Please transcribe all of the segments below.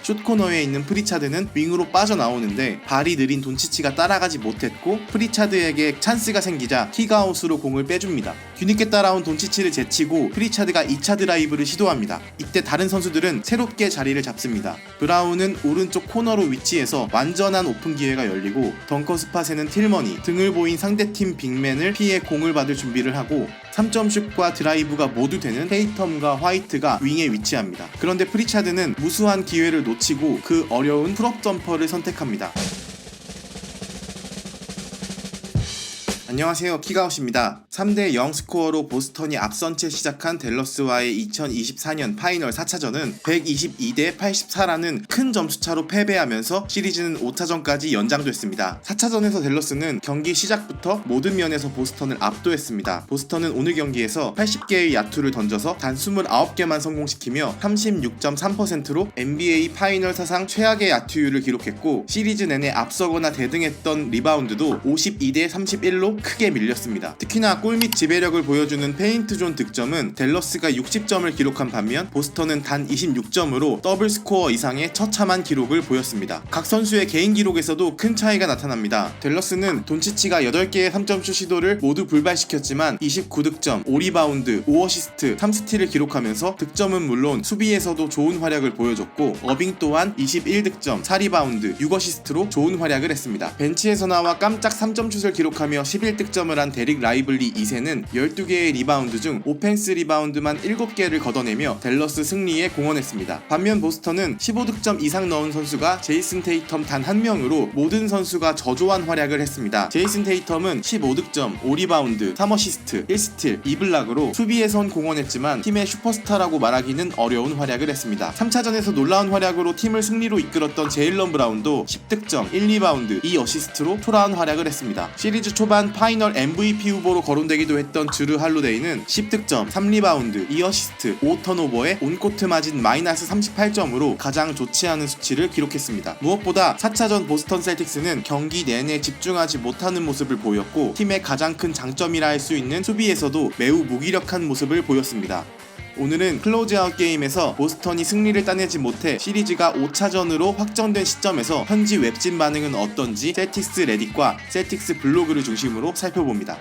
숏코너에 있는 프리차드는 윙으로 빠져나오는데 발이 느린 돈치치가 따라가지 못했고 프리차드에게 찬스가 생기자 킥아웃으로 공을 빼줍니다. 뒤늦게 따라온 돈치치를 제치고 프리차드가 2차 드라이브를 시도합니다. 이때 다른 선수들은 새롭게 자리를 잡습니다. 브라운은 오른쪽 코너로 위치해서 완전한 오픈 기회가 열리고 덩커 스팟에는 틸머니, 등을 보인 상대팀 빅맨을 피해 공을 받을 준비를 하고 3점슛과 드라이브가 모두 되는 테이텀과 화이트가 윙에 위치합니다. 그런데 프리차드는 무수한 기회를 놓치고 그 어려운 풀업 점퍼를 선택합니다. 안녕하세요, 킥아웃입니다. 3대0 스코어로 보스턴이 앞선 채 시작한 댈러스와의 2024년 파이널 4차전은 122대 84라는 큰 점수차로 패배하면서 시리즈는 5차전까지 연장됐습니다. 4차전에서 댈러스는 경기 시작부터 모든 면에서 보스턴을 압도했습니다. 보스턴은 오늘 경기에서 80개의 야투를 던져서 단 29개만 성공시키며 36.3%로 NBA 파이널 사상 최악의 야투율을 기록했고, 시리즈 내내 앞서거나 대등했던 리바운드도 52대 31로 크게 밀렸습니다. 특히나 골 및 지배력을 보여주는 페인트존 득점은 댈러스가 60점을 기록한 반면 보스턴은 단 26점으로 더블 스코어 이상의 처참한 기록을 보였습니다. 각 선수의 개인 기록에서도 큰 차이가 나타납니다. 댈러스는 돈치치가 8개의 3점슛 시도를 모두 불발시켰지만 29득점, 5리바운드, 5어시스트, 3스틸을 기록하면서 득점은 물론 수비에서도 좋은 활약을 보여줬고, 어빙 또한 21득점, 4리바운드, 6어시스트로 좋은 활약을 했습니다. 벤치에서 나와 깜짝 3점슛을 기록하며 11득점을 한 데릭 라이블리 2세는 12개의 리바운드 중 오펜스 리바운드만 7개를 걷어내며 댈러스 승리에 공헌했습니다. 반면 보스턴은 15득점 이상 넣은 선수가 제이슨 테이텀 단 한 명으로 모든 선수가 저조한 활약을 했습니다. 제이슨 테이텀은 15득점, 5리바운드, 3어시스트, 1스틸, 2블락으로 수비에선 공헌했지만 팀의 슈퍼스타라고 말하기는 어려운 활약을 했습니다. 3차전에서 놀라운 활약으로 팀을 승리로 이끌었던 제일런 브라운도 10득점, 1리바운드, 2어시스트로 초라한 활약을 했습니다. 시리즈 초반 파이널 MVP 후보로 거론되기도 했던 주르 할로데이는 10득점, 3리바운드, 2어시스트, 5턴오버에 온코트 마진 마이너스 38점으로 가장 좋지 않은 수치를 기록했습니다. 무엇보다 4차전 보스턴 셀틱스는 경기 내내 집중하지 못하는 모습을 보였고, 팀의 가장 큰 장점이라 할 수 있는 수비에서도 매우 무기력한 모습을 보였습니다. 오늘은 클로즈아웃 게임에서 보스턴이 승리를 따내지 못해 시리즈가 5차전으로 확정된 시점에서 현지 웹진 반응은 어떤지 셀틱스 레딧과 셀틱스 블로그를 중심으로 살펴봅니다.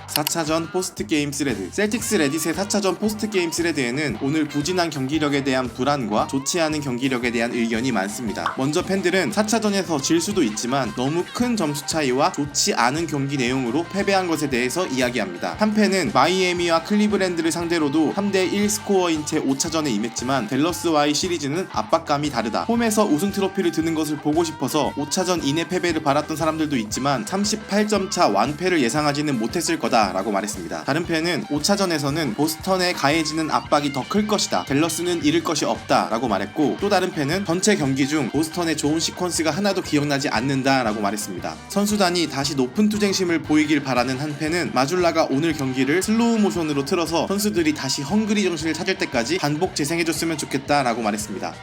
4차전 포스트게임 스레드. 셀틱스 레딧의 4차전 포스트게임 스레드에는 오늘 부진한 경기력에 대한 불안과 좋지 않은 경기력에 대한 의견이 많습니다. 먼저 팬들은 4차전에서 질 수도 있지만 너무 큰 점수 차이와 좋지 않은 경기 내용으로 패배한 것에 대해서 이야기합니다. 한 팬은 마이애미와 클리브랜드를 상대로도 3대1 스코어인 채 5차전에 임했지만 댈러스와의 시리즈는 압박감이 다르다. 홈에서 우승 트로피를 드는 것을 보고 싶어서 5차전 이내 패배를 바랐던 사람들도 있지만 38점 차 완패를 예상하지는 못했을 거다 라고 말했습니다. 다른 팬은 5차전에서는 보스턴에 가해지는 압박이 더 클 것이다, 댈러스는 잃을 것이 없다 라고 말했고, 또 다른 팬은 전체 경기 중 보스턴의 좋은 시퀀스가 하나도 기억나지 않는다 라고 말했습니다. 선수단이 다시 높은 투쟁심을 보이길 바라는 한 팬은 마줄라가 오늘 경기를 슬로우 모션으로 틀어서 선수들이 다시 헝그리 정신을 찾을 때까지 반복 재생해줬으면 좋겠다 라고 말했습니다.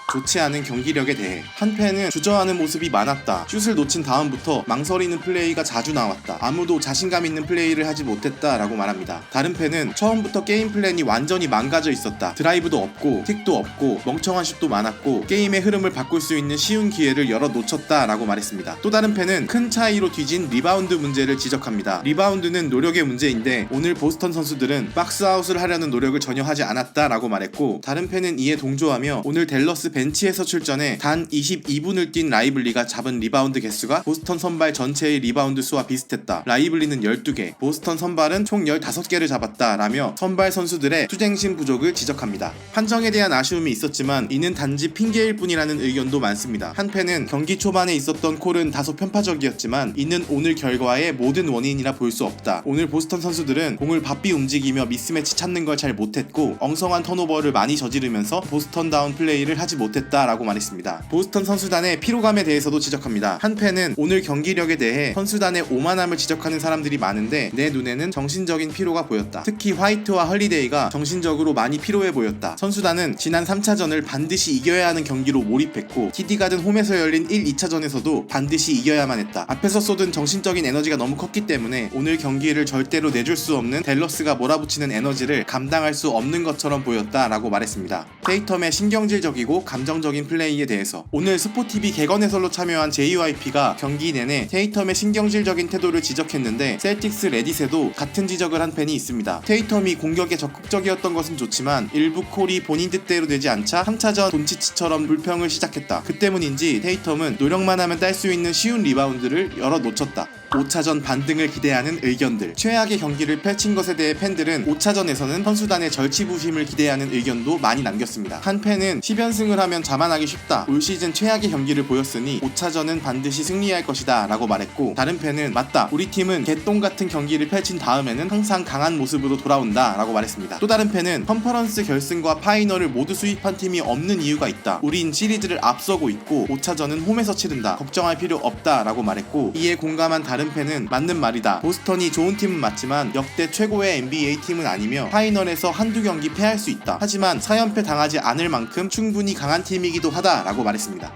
좋지 않은 경기력에 대해 한 팬은 주저하는 모습이 많았다, 슛을 놓친 다음부터 망설이는 플레이가 자주 나왔다, 아무도 자신감 있는 플레이를 하지 못했다 라고 말합니다. 다른 팬은 처음부터 게임 플랜이 완전히 망가져 있었다, 드라이브도 없고 킥도 없고 멍청한 슛도 많았고 게임의 흐름을 바꿀 수 있는 쉬운 기회를 열어 놓쳤다 라고 말했습니다. 또 다른 팬은 큰 차이로 뒤진 리바운드 문제를 지적합니다. 리바운드는 노력의 문제인데 오늘 보스턴 선수들은 박스아웃을 하려는 노력을 전혀 하지 않았다 라고 말했고, 다른 팬은 이에 동조하며 오늘 댈러스 벤치에서 출전해 단 22분을 뛴 라이블리가 잡은 리바운드 개수가 보스턴 선발 전체의 리바운드 수와 비슷했다, 라이블리는 12개, 보스턴 선발은 총 15개를 잡았다 라며 선발 선수들의 투쟁심 부족을 지적합니다. 판정에 대한 아쉬움이 있었지만 이는 단지 핑계일 뿐이라는 의견도 많습니다. 한 팬은 경기 초반에 있었던 콜은 다소 편파적이었지만 이는 오늘 결과의 모든 원인이라 볼 수 없다, 오늘 보스턴 선수들은 공을 바삐 움직이며 미스매치 찾는 걸 잘 못했고 엉성한 턴오버를 많이 저지르면서 보스턴다운 플레이를 하지 못했다 라고 말했습니다. 보스턴 선수단의 피로감에 대해서도 지적합니다. 한 팬은 오늘 경기력에 대해 선수단의 오만함을 지적하는 사람들이 많은데 내 눈에는 정신적인 피로가 보였다, 특히 화이트와 헐리데이가 정신적으로 많이 피로해 보였다, 선수단은 지난 3차전을 반드시 이겨야 하는 경기로 몰입했고 TD가든 홈에서 열린 1, 2차전에서도 반드시 이겨야만 했다, 앞에서 쏟은 정신적인 에너지가 너무 컸기 때문에 오늘 경기를 절대로 내줄 수 없는 댈러스가 몰아붙이는 에너지를 감당할 수 없는 것처럼 보였다 라고 말했습니다. 테이텀의 신경질적이고 감정적인 플레이에 대해서. 오늘 스포티비 개건 해설로 참여한 JYP가 경기 내내 테이텀의 신경질적인 태도를 지적했는데 셀틱스 레딧에도 같은 지적을 한 팬이 있습니다. 테이텀이 공격에 적극적이었던 것은 좋지만 일부 콜이 본인 뜻대로 되지 않자 3차전 돈치치처럼 불평을 시작했다. 그 때문인지 테이텀은 노력만 하면 딸 수 있는 쉬운 리바운드를 열어 놓쳤다. 5차전 반등을 기대하는 의견들. 최악의 경기를 펼친 것에 대해 팬들은 5차전에서는 선수단의 절치부심을 기대하는 의견도 많이 남겼습니다. 한 팬은 10연승을 하면 자만하기 쉽다. 올 시즌 최악의 경기를 보였으니 5차전은 반드시 승리할 것이다 라고 말했고, 다른 팬은 맞다, 우리 팀은 개똥같은 경기를 펼친 다음에는 항상 강한 모습으로 돌아온다 라고 말했습니다. 또 다른 팬은 컨퍼런스 결승과 파이널을 모두 수입한 팀이 없는 이유가 있다. 우린 시리즈를 앞서고 있고 5차전은 홈에서 치른다. 걱정할 필요 없다 라고 말했고, 이에 공감한 다른 팬은 맞는 말이다. 보스턴이 좋은 팀은 맞지만 역대 최고의 NBA 팀은 아니며 파이널에서 한두 경기 패할 수 있다. 하지만 4연패 당하지 않을 만큼 충분히 강한 팀이기도 하다 라고 말했습니다.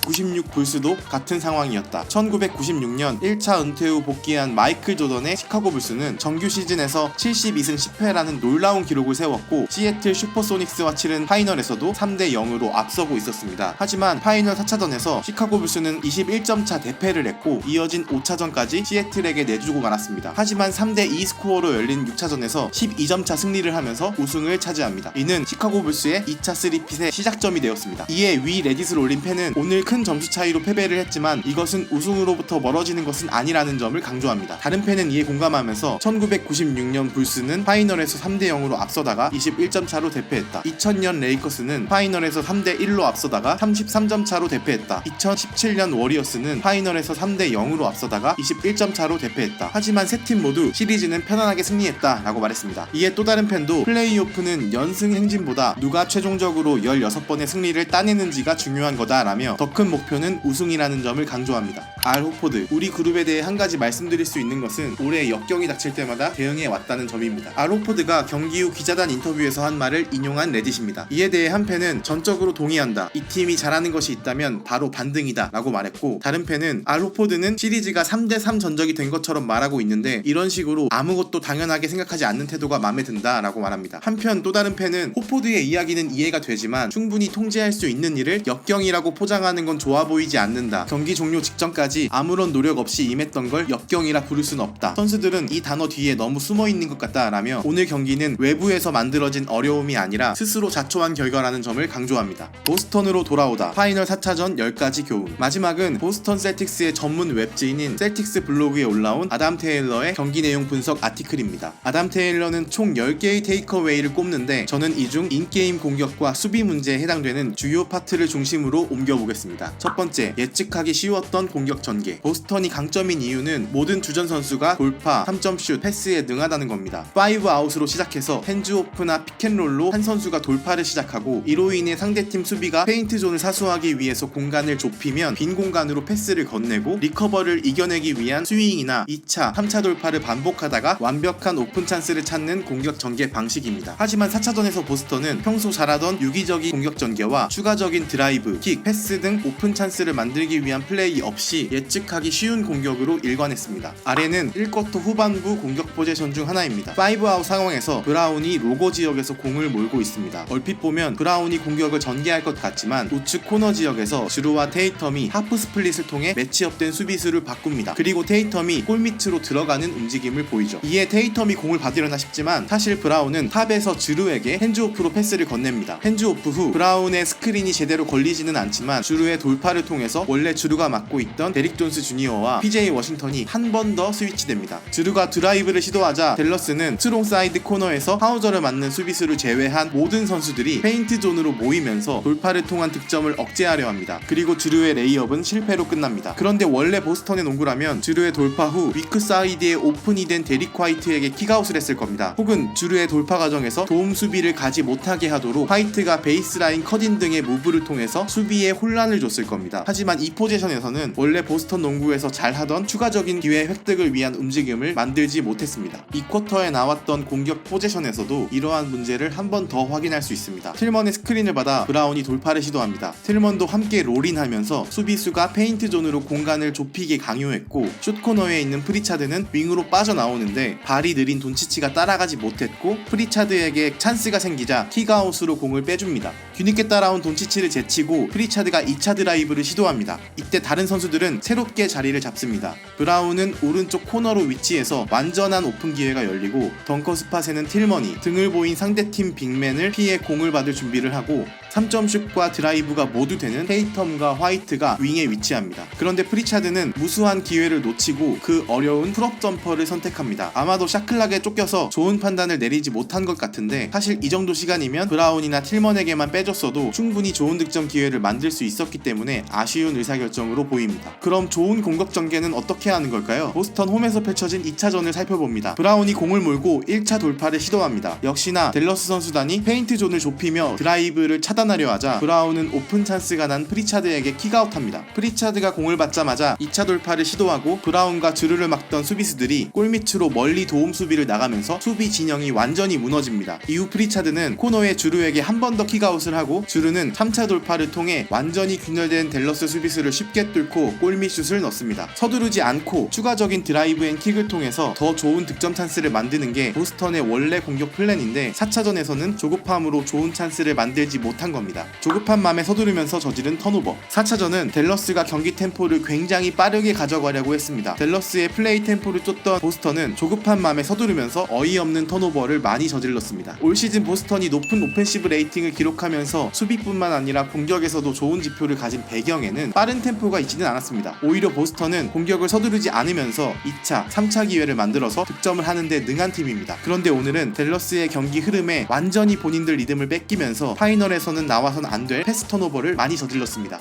96 불스도 같은 상황이었다. 1996년 1차 은퇴 후 복귀한 마이클 조던의 시카고 불스는 정규 시즌에서 72승 10패라는 놀라운 기록을 세웠고, 시애틀 슈퍼소닉스와 치른 파이널에서도 3대0으로 앞서고 있었습니다. 하지만 파이널 4차전에서 시카고 불스는 21점 차 대패를 했고 이어진 5차전까지 시애틀에게 내주고 말았습니다. 하지만 3대2 스코어로 열린 6차전에서 12점 차 승리를 하면서 우승을 차지합니다. 이는 시카고 불스의 2차 3핏의 시작점이 되었습니다. 이에 위 레딧을 올린 팬은 오늘 큰 점수 차이로 패배를 했지만 이것은 우승으로부터 멀어지는 것은 아니라는 점을 강조합니다. 다른 팬은 이에 공감하면서 1996년 불스는 파이널에서 3대0으로 앞서다가 21점 차로 대패했다. 2000년 레이커스는 파이널에서 3대1로 앞서다가 33점 차로 대패했다. 2017년 워리어스는 파이널에서 3대0으로 앞서다가 21점 차로 대패했다. 하지만 세 팀 모두 시리즈는 편안하게 승리했다 라고 말했습니다. 이에 또 다른 팬도 플레이오프는 연승 행진보다 누가 최종적으로 16번의 승리를 따내는지가 중요한 거다 라며 더 큰 목표는 우승이라는 점을 강조합니다. 알 호포드, 우리 그룹에 대해 한 가지 말씀드릴 수 있는 것은 올해 역경이 닥칠 때마다 대응해 왔다는 점입니다. 알 호포드가 경기 후 기자단 인터뷰에서 한 말을 인용한 레딧입니다. 이에 대해 한 팬은 전적으로 동의한다. 이 팀이 잘하는 것이 있다면 바로 반등이다 라고 말했고, 다른 팬은 알 호포드는 시리즈가 3대3 전적이 된 것처럼 말하고 있는데 이런 식으로 아무것도 당연하게 생각하지 않는 태도가 마음에 든다 라고 말합니다. 한편 또 다른 팬은 호포드의 이야기는 이해가 되지만 충분히 통제할 수 있는 일을 역경이라고 포장하는 건 좋아 보이지 않는다. 경기 종료 직전까지 아무런 노력 없이 임했던 걸 역경이라 부를 순 없다. 선수들은 이 단어 뒤에 너무 숨어있는 것 같다 라며 오늘 경기는 외부에서 만들어진 어려움이 아니라 스스로 자초한 결과라는 점을 강조합니다. 보스턴으로 돌아오다. 파이널 4차전 10가지 교훈. 마지막은 보스턴 셀틱스의 전문 웹지인인 셀틱스 블로그에 올라온 아담 테일러의 경기 내용 분석 아티클입니다. 아담 테일러는 총 10개의 테이크어웨이를 꼽는데 저는 이 중 인게임 공격과 수비 문제에 해당되는 주요 파트를 중심으로 옮겨보겠습니다. 첫 번째, 예측하기 쉬웠던 공격 전개. 보스턴이 강점인 이유는 모든 주전 선수가 돌파, 3점슛, 패스에 능하다는 겁니다. 5아웃으로 시작해서 핸즈오프나 픽앤롤로 한 선수가 돌파를 시작하고 이로 인해 상대팀 수비가 페인트존을 사수하기 위해서 공간을 좁히면 빈 공간으로 패스를 건네고 리커버를 이겨내기 위한 스윙이나 2차, 3차 돌파를 반복하다가 완벽한 오픈 찬스를 찾는 공격 전개 방식입니다. 하지만 4차전에서 보스턴은 평소 잘하던 유기적인 공격 전개와 추가적인 드라이브, 킥, 패스 등 오픈 찬스를 만들기 위한 플레이 없이 예측하기 쉬운 공격으로 일관했습니다. 아래는 1쿼터 후반부 공격 포지션 중 하나입니다. 5아웃 상황에서 브라운이 로고 지역에서 공을 몰고 있습니다. 얼핏 보면 브라운이 공격을 전개할 것 같지만 우측 코너 지역에서 주루와 테이텀이 하프 스플릿을 통해 매치업된 수비수를 바꿉니다. 그리고 테이텀이 골밑으로 들어가는 움직임을 보이죠. 이에 테이텀이 공을 받으려나 싶지만 사실 브라운은 탑에서 주루에게 핸즈오프로 패스를 건넵니다. 핸즈오프 후 브라운의 스크린이 제대로 걸리지는 않지만 주루의 돌파를 통해서 원래 주루가 맡고 있던 데릭 존스 주니어와 PJ 워싱턴이 한 번 더 스위치됩니다. 주루가 드라이브를 시도하자 댈러스는 스트롱 사이드 코너에서 하우저를 맞는 수비수를 제외한 모든 선수들이 페인트 존으로 모이면서 돌파를 통한 득점을 억제하려 합니다. 그리고 주루의 레이업은 실패로 끝납니다. 그런데 원래 보스턴의 농구라면 주루의 돌파 후 위크 사이드에 오픈이 된 데릭 화이트에게 킥아웃을 했을 겁니다. 혹은 주루의 돌파 과정에서 도움 수비를 가지 못하게 하도록 화이트가 베이스라인 컷인 등의 무브를 통해서 수비에 혼란을 줬을 겁니다. 하지만 이 포지션에서는 원래 보스턴 농구에서 잘하던 추가적인 기회 획득을 위한 움직임을 만들지 못했습니다. 이 쿼터에 나왔던 공격 포지션에서도 이러한 문제를 한 번 더 확인할 수 있습니다. 틸먼의 스크린을 받아 브라운이 돌파를 시도합니다. 틸먼도 함께 롤인하면서 수비수가 페인트 존으로 공간을 좁히게 강요했고, 슛코너에 있는 프리차드는 윙으로 빠져나오는데 발이 느린 돈치치가 따라가지 못했고, 프리차드에게 찬스가 생기자 킥아웃으로 공을 빼줍니다. 뒤늦게 따라온 돈치치를 제치고 프리차드가 2차 드라이브를 시도합니다. 이때 다른 선수들은 새롭게 자리를 잡습니다. 브라운은 오른쪽 코너로 위치해서 완전한 오픈 기회가 열리고, 덩커 스팟에는 틸먼이 등을 보인 상대팀 빅맨을 피해 공을 받을 준비를 하고, 3점슛과 드라이브가 모두 되는 테이텀과 화이트가 윙에 위치합니다. 그런데 프리차드는 무수한 기회를 놓치고 그 어려운 풀업 점퍼를 선택합니다. 아마도 샤클락에 쫓겨서 좋은 판단을 내리지 못한 것 같은데, 사실 이 정도 시간이면 브라운이나 틸먼에게만 빼줬어도 충분히 좋은 득점 기회를 만들 수 있었기 때문에 아쉬운 의사결정으로 보입니다. 그럼 좋은 공격 전개는 어떻게 하는 걸까요? 보스턴 홈에서 펼쳐진 2차전을 살펴봅니다. 브라운이 공을 몰고 1차 돌파를 시도합니다. 역시나 댈러스 선수단이 페인트 존을 좁히며 드라이브를 차단하려 하자 브라운은 오픈 찬스가 난 프리차드에게 킥아웃합니다. 프리차드가 공을 받자마자 2차 돌파를 시도하고 브라운과 주루를 막던 수비수들이 골밑으로 멀리 도움 수비를 나가면서 수비 진영이 완전히 무너집니다. 이후 프리차드는 코너의 주루에게 한 번 더 킥아웃을 하고, 주루는 3차 돌파를 통해 완전히 균열된 댈러스 수비수를 쉽게 뚫고 골밑 슛을 넣습니다. 서두르지 않고 추가적인 드라이브 앤 킥을 통해서 더 좋은 득점 찬스를 만드는 게 보스턴의 원래 공격 플랜인데, 4차전에서는 조급함으로 좋은 찬스를 만들지 못한 겁니다. 조급한 맘에 서두르면서 저지른 턴오버. 4차전은 댈러스가 경기 템포를 굉장히 빠르게 가져가려고 했습니다. 댈러스의 플레이 템포를 쫓던 보스턴은 조급한 맘에 서두르면서 어이없는 턴오버를 많이 저질렀습니다. 올 시즌 보스턴이 높은 오펜시브 레이팅을 기록하면서 수비뿐만 아니라 공격에서도 좋은 지표를 가진 배경에는 빠른 템포가 있지는 않았습니다. 오히려 보스턴은 공격을 서두르지 않으면서 2차, 3차 기회를 만들어서 득점을 하는데 능한 팀입니다. 그런데 오늘은 댈러스의 경기 흐름에 완전히 본인들 리듬을 뺏기면서 파이널에서는 나와선 안 될 패스 턴오버를 많이 저질렀습니다.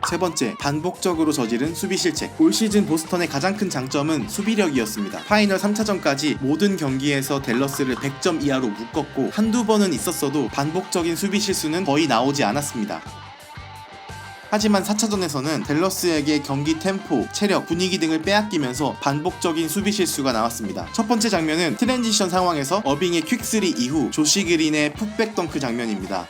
세 번째, 반복적으로 저지른 수비 실책. 올 시즌 보스턴의 가장 큰 장점은 수비력이었습니다. 파이널 3차전까지 모든 경기에서 댈러스를 100점 이하로 묶었고, 한두 번은 있었어도 반복적인 수비 실수는 거의 나오지 않았습니다. 하지만 4차전에서는 댈러스에게 경기 템포, 체력, 분위기 등을 빼앗기면서 반복적인 수비 실수가 나왔습니다. 첫 번째 장면은 트랜지션 상황에서 어빙의 퀵3 이후 조시 그린의 풋백 덩크 장면입니다.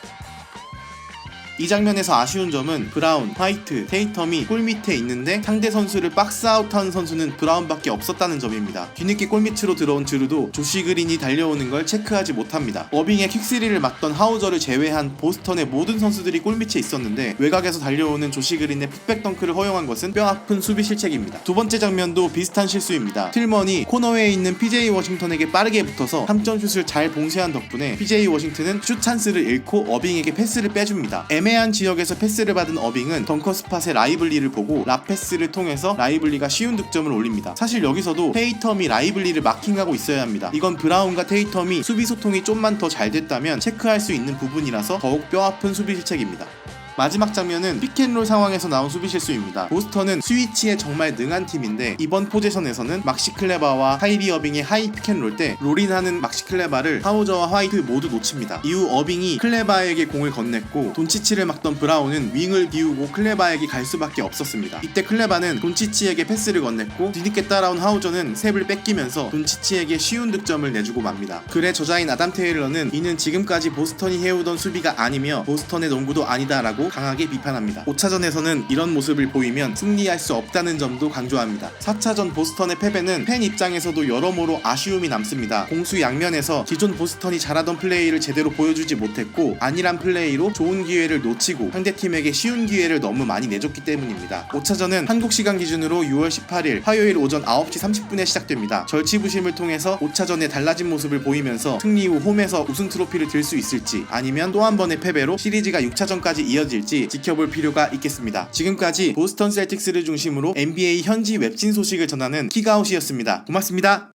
이 장면에서 아쉬운 점은 브라운, 화이트, 테이텀이 골밑에 있는데 상대 선수를 박스아웃한 선수는 브라운밖에 없었다는 점입니다. 뒤늦게 골밑으로 들어온 주루도 조시 그린이 달려오는 걸 체크하지 못합니다. 어빙의 킥3를 막던 하우저를 제외한 보스턴의 모든 선수들이 골밑에 있었는데, 외곽에서 달려오는 조시 그린의 풋백 덩크를 허용한 것은 뼈아픈 수비 실책입니다. 두 번째 장면도 비슷한 실수입니다. 틸먼이 코너에 있는 PJ 워싱턴에게 빠르게 붙어서 3점슛을 잘 봉쇄한 덕분에 PJ 워싱턴은 슛 찬스를 잃고 어빙에게 패스를 빼줍니다. 애매한 지역에서 패스를 받은 어빙은 덩커 스팟의 라이블리를 보고 라패스를 통해서 라이블리가 쉬운 득점을 올립니다. 사실 여기서도 테이텀이 라이블리를 마킹하고 있어야 합니다. 이건 브라운과 테이텀이 수비 소통이 좀만 더 잘 됐다면 체크할 수 있는 부분이라서 더욱 뼈아픈 수비 실책입니다. 마지막 장면은 픽앤롤 상황에서 나온 수비 실수입니다. 보스턴은 스위치에 정말 능한 팀인데, 이번 포지션에서는 막시 클레바와 카이리 어빙의 하이 픽앤롤 때 롤인하는 막시 클레바를 하우저와 화이트 모두 놓칩니다. 이후 어빙이 클레바에게 공을 건넸고, 돈치치를 막던 브라운은 윙을 비우고 클레바에게 갈 수밖에 없었습니다. 이때 클레바는 돈치치에게 패스를 건넸고, 뒤늦게 따라온 하우저는 셉을 뺏기면서 돈치치에게 쉬운 득점을 내주고 맙니다. 글의 저자인 아담 테일러는 이는 지금까지 보스턴이 해오던 수비가 아니며 보스턴의 농구도 아니다라고 강하게 비판합니다. 5차전에서는 이런 모습을 보이면 승리할 수 없다는 점도 강조합니다. 4차전 보스턴의 패배는 팬 입장에서도 여러모로 아쉬움이 남습니다. 공수 양면에서 기존 보스턴이 잘하던 플레이를 제대로 보여주지 못했고, 안일한 플레이로 좋은 기회를 놓치고 상대팀에게 쉬운 기회를 너무 많이 내줬기 때문입니다. 5차전은 한국 시간 기준으로 6월 18일 화요일 오전 9시 30분에 시작됩니다. 절치부심을 통해서 5차전에 달라진 모습을 보이면서 승리 후 홈에서 우승 트로피를 들 수 있을지, 아니면 또 한 번의 패배로 시리즈가 6차전까지 이어질지 지켜볼 필요가 있겠습니다. 지금까지 보스턴 셀틱스를 중심으로 NBA 현지 웹진 소식을 전하는 킥아웃이었습니다. 고맙습니다.